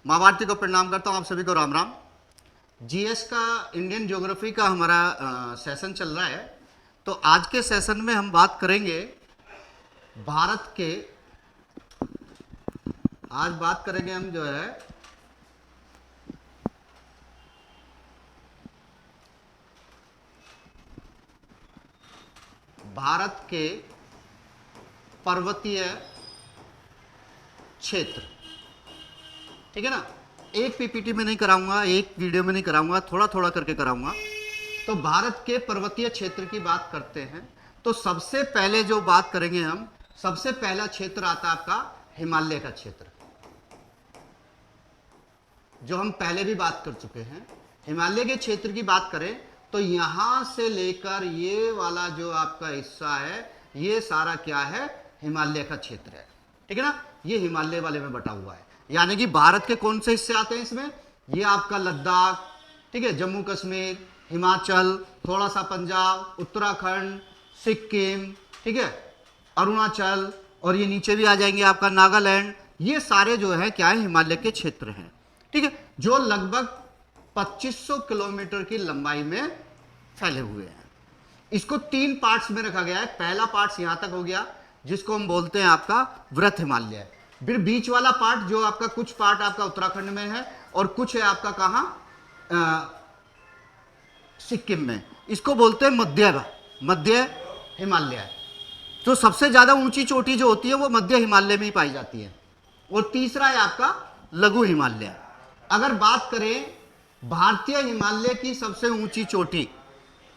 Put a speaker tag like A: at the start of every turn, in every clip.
A: माँ भारती को प्रणाम करता हूँ, आप सभी को राम राम। जीएस का, इंडियन ज्योग्राफी का हमारा सेशन चल रहा है। तो आज के सेशन में हम बात करेंगे भारत के, आज बात करेंगे हम जो है भारत के पर्वतीय क्षेत्र। ठीक है ना, एक पीपीटी में नहीं कराऊंगा, एक वीडियो में नहीं कराऊंगा, थोड़ा थोड़ा करके कराऊंगा। तो भारत के पर्वतीय क्षेत्र की बात करते हैं तो सबसे पहले जो बात करेंगे हम, सबसे पहला क्षेत्र आता है आपका हिमालय का क्षेत्र, जो हम पहले भी बात कर चुके हैं। हिमालय के क्षेत्र की बात करें तो यहां से लेकर ये वाला जो आपका हिस्सा है, ये सारा क्या है, हिमालय का क्षेत्र है। ठीक है ना, ये हिमालय वाले में बटा हुआ है। यानी कि भारत के कौन से हिस्से आते हैं इसमें, ये आपका लद्दाख, ठीक है, जम्मू कश्मीर, हिमाचल, थोड़ा सा पंजाब, उत्तराखंड, सिक्किम, ठीक है, अरुणाचल, और ये नीचे भी आ जाएंगे आपका नागालैंड। ये सारे जो है क्या है, हिमालय के क्षेत्र हैं। ठीक है, जो लगभग 2500 किलोमीटर की लंबाई में फैले हुए हैं। इसको 3 पार्ट्स में रखा गया है। पहला पार्ट यहां तक हो गया, जिसको हम बोलते हैं आपका वृत्त हिमालय। फिर बीच वाला पार्ट जो आपका, कुछ पार्ट आपका उत्तराखंड में है और कुछ है आपका कहां, सिक्किम में। इसको बोलते हैं मध्य हिमालय। तो सबसे ज्यादा ऊंची चोटी जो होती है वो मध्य हिमालय में ही पाई जाती है। और तीसरा है आपका लघु हिमालय। अगर बात करें भारतीय हिमालय की सबसे ऊंची चोटी,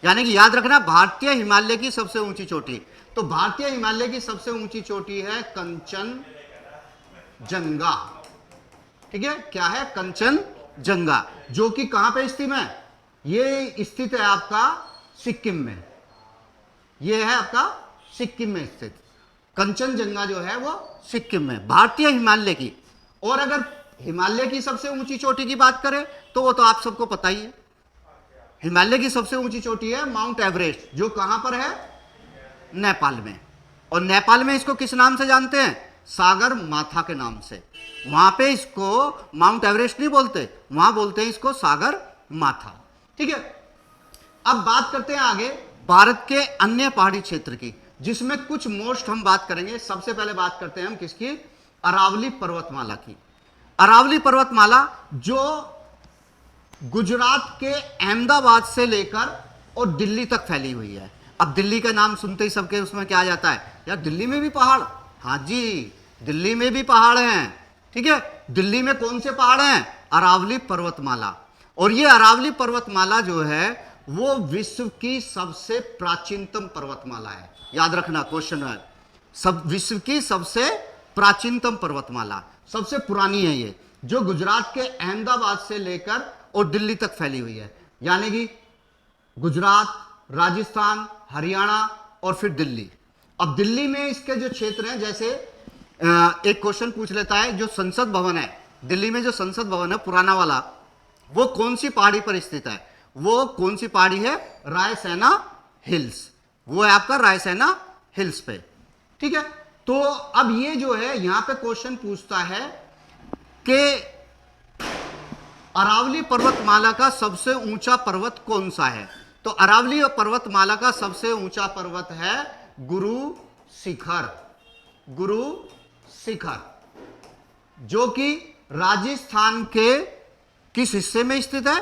A: यानी कि याद रखना भारतीय हिमालय की सबसे ऊंची चोटी, तो भारतीय हिमालय की सबसे ऊंची चोटी है कंचनजंगा। ठीक है, क्या है, कंचनजंगा, जो कि कहां पे स्थित है, ये स्थित है आपका सिक्किम में। ये है आपका सिक्किम में स्थित कंचनजंगा जो है वो सिक्किम में, भारतीय हिमालय की। और अगर हिमालय की सबसे ऊंची चोटी की बात करें तो वो तो आप सबको पता ही है, हिमालय की सबसे ऊंची चोटी है माउंट एवरेस्ट, जो कहां पर है, नेपाल में। और नेपाल में इसको किस नाम से जानते हैं, सागर माथा के नाम से। वहां पे इसको माउंट एवरेस्ट नहीं बोलते, वहां बोलते हैं इसको सागर माथा। ठीक है, अब बात करते हैं आगे भारत के अन्य पहाड़ी क्षेत्र की, जिसमें कुछ मोस्ट हम बात करेंगे। सबसे पहले बात करते हैं हम किसकी, अरावली पर्वतमाला की। अरावली पर्वतमाला जो गुजरात के अहमदाबाद से लेकर और दिल्ली तक फैली हुई है। अब दिल्ली का नाम सुनते ही सबके उसमें क्या आ जाता है, यार दिल्ली में भी पहाड़। हाँ जी, दिल्ली में भी पहाड़ हैं। ठीक है, दिल्ली में कौन से पहाड़ हैं, अरावली पर्वतमाला। और ये अरावली पर्वतमाला जो है वो विश्व की सबसे प्राचीनतम पर्वतमाला है। याद रखना, क्वेश्चन है, सब विश्व की सबसे प्राचीनतम पर्वतमाला, सबसे पुरानी है ये, जो गुजरात के अहमदाबाद से लेकर और दिल्ली तक फैली हुई है। यानी कि गुजरात, राजस्थान, हरियाणा और फिर दिल्ली। अब दिल्ली में इसके जो क्षेत्र हैं, जैसे एक क्वेश्चन पूछ लेता है, जो संसद भवन है दिल्ली में, जो संसद भवन है पुराना वाला, वो कौन सी पहाड़ी पर स्थित है, वो कौन सी पहाड़ी है, रायसेना हिल्स। वो है आपका रायसेना हिल्स पे। ठीक है, तो अब ये जो है यहां पे क्वेश्चन पूछता है कि अरावली पर्वतमाला का सबसे ऊंचा पर्वत कौन सा है। तो अरावली पर्वतमाला का सबसे ऊंचा पर्वत है गुरु शिखर। गुरु शिखर, जो कि राजस्थान के किस हिस्से में स्थित है।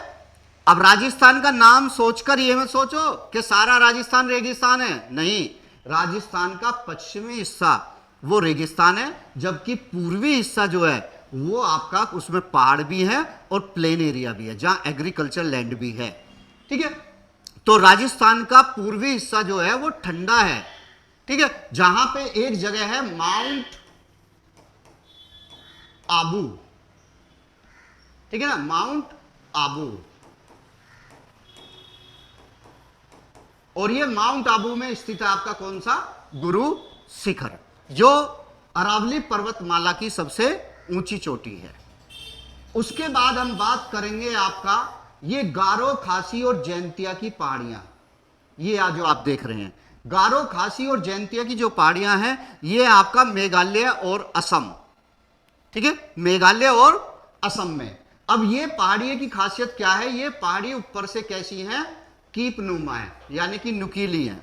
A: अब राजस्थान का नाम सोचकर ये मत सोचो कि सारा राजस्थान रेगिस्तान है, नहीं, राजस्थान का पश्चिमी हिस्सा वो रेगिस्तान है, जबकि पूर्वी हिस्सा जो है वो आपका, उसमें पहाड़ भी है और प्लेन एरिया भी है, जहां एग्रीकल्चर लैंड भी है। ठीक है, तो राजस्थान का पूर्वी हिस्सा जो है वो ठंडा है। ठीक है, जहां पे एक जगह है माउंट आबू। ठीक है ना, माउंट आबू। और ये माउंट आबू में स्थित है आपका कौन सा, गुरु शिखर, जो अरावली पर्वतमाला की सबसे ऊंची चोटी है। उसके बाद हम बात करेंगे आपका ये गारो, खासी और जैंतिया की पहाड़ियां। ये जो आप देख रहे हैं गारो, खासी और जैंतिया की जो पहाड़ियां हैं, ये आपका मेघालय और असम। ठीक है, मेघालय और असम में। अब ये पहाड़ियों की खासियत क्या है, ये पहाड़ी ऊपर से कैसी हैं, कीपनुमा है, यानी कि नुकीली है,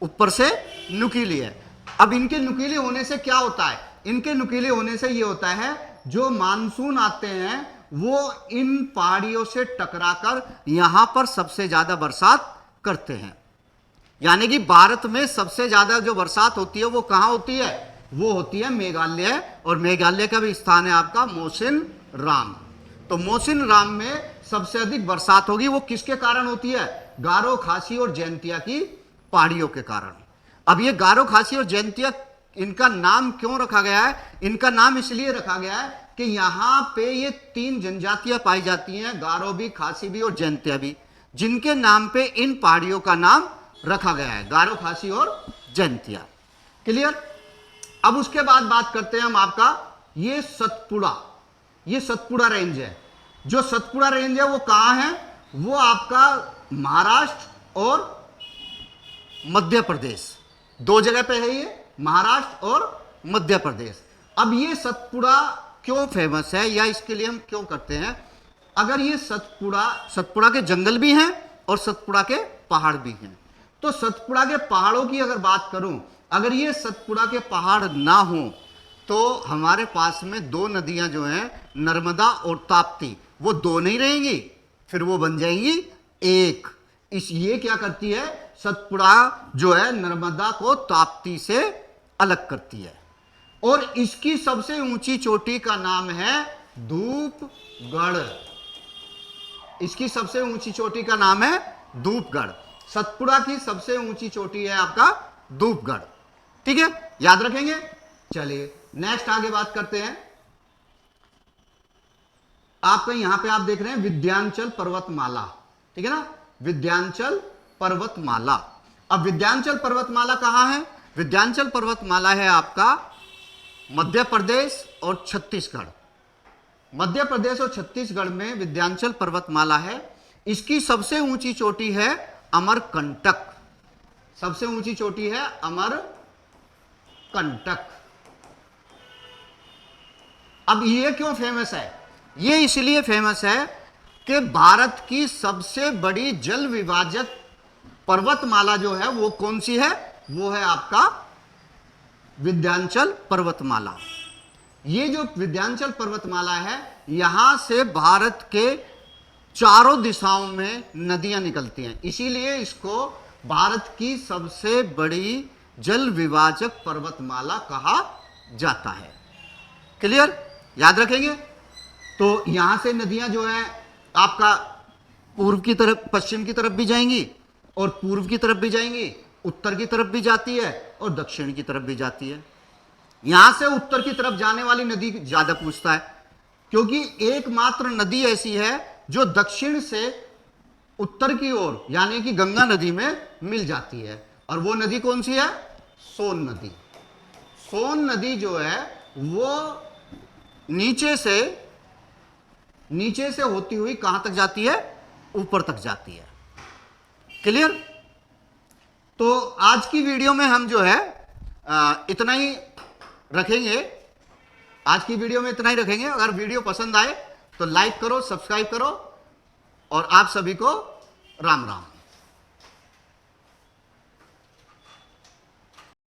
A: ऊपर से नुकीली है। अब इनके नुकीले होने से क्या होता है, इनके नुकीले होने से ये होता है जो मानसून आते हैं वो इन पहाड़ियों से टकराकर यहां पर सबसे ज्यादा बरसात करते हैं। यानी कि भारत में सबसे ज्यादा जो बरसात होती है वो कहां होती है, वो होती है मेघालय, और मेघालय का भी स्थान है आपका मोसिन राम। तो मोसिन राम में सबसे अधिक बरसात होगी, वो किसके कारण होती है, गारो, खासी और जैंतिया की पहाड़ियों के कारण। अब ये गारो, खासी और जैंतिया, इनका नाम क्यों रखा गया है, इनका नाम इसलिए रखा गया है कि यहां पे ये 3 जनजातियां पाई जाती हैं, गारो भी, खासी भी और जैंतिया भी, जिनके नाम पे इन पहाड़ियों का नाम रखा गया है, गारो, खासी और जैंतिया। क्लियर। अब उसके बाद बात करते हैं हम आपका ये सतपुड़ा, ये सतपुड़ा रेंज है। जो सतपुड़ा रेंज है वो कहां है, वो आपका महाराष्ट्र और मध्य प्रदेश, 2 जगह पे है ये, महाराष्ट्र और मध्य प्रदेश। अब ये सतपुड़ा क्यों फेमस है या इसके लिए हम क्यों करते हैं, अगर ये सतपुड़ा के जंगल भी हैं और सतपुड़ा के पहाड़ भी हैं, तो सतपुड़ा के पहाड़ों की अगर बात करूं, अगर ये सतपुड़ा के पहाड़ ना हो तो हमारे पास में 2 नदियां जो हैं, नर्मदा और ताप्ती, वो 2 नहीं रहेंगी, फिर वो बन जाएंगी एक। ये क्या करती है, सतपुड़ा जो है नर्मदा को ताप्ती से अलग करती है, और इसकी सबसे ऊंची चोटी का नाम है धूपगढ़। इसकी सबसे ऊंची चोटी का नाम है धूपगढ़। सतपुड़ा की सबसे ऊंची चोटी है आपका धूपगढ़। ठीक है, याद रखेंगे। चलिए नेक्स्ट आगे बात करते हैं। आपका यहां पे आप देख रहे हैं विंध्याचल पर्वतमाला, ठीक है ना, विंध्याचल पर्वतमाला। अब विंध्याचल पर्वतमाला कहां है, विंध्याचल पर्वतमाला है आपका मध्य प्रदेश और छत्तीसगढ़। मध्य प्रदेश और छत्तीसगढ़ में विंध्याचल पर्वतमाला है। इसकी सबसे ऊंची चोटी है अमरकंटक, सबसे ऊंची चोटी है अमरकंटक। अब ये क्यों फेमस है, ये इसलिए फेमस है कि भारत की सबसे बड़ी जल विभाजक पर्वतमाला जो है वो कौन सी है, वो है आपका विंध्याचल पर्वतमाला। ये जो विंध्याचल पर्वतमाला है, यहां से भारत के चारों दिशाओं में नदियां निकलती हैं, इसीलिए इसको भारत की सबसे बड़ी जल विभाजक पर्वतमाला कहा जाता है। क्लियर, याद रखेंगे। तो यहां से नदियां जो है आपका पूर्व की तरफ, पश्चिम की तरफ भी जाएंगी और पूर्व की तरफ भी जाएंगी, उत्तर की तरफ भी जाती है और दक्षिण की तरफ भी जाती है। यहां से उत्तर की तरफ जाने वाली नदी ज्यादा पूछता है, क्योंकि एकमात्र नदी ऐसी है जो दक्षिण से उत्तर की ओर यानी कि गंगा नदी में मिल जाती है, और वो नदी कौन सी है, सोन नदी। सोन नदी जो है वो नीचे से होती हुई कहां तक जाती है, ऊपर तक जाती है। क्लियर। तो आज की वीडियो में हम जो है इतना ही रखेंगे, आज की वीडियो में इतना ही रखेंगे। अगर वीडियो पसंद आए तो लाइक करो, सब्सक्राइब करो, और आप सभी को राम राम।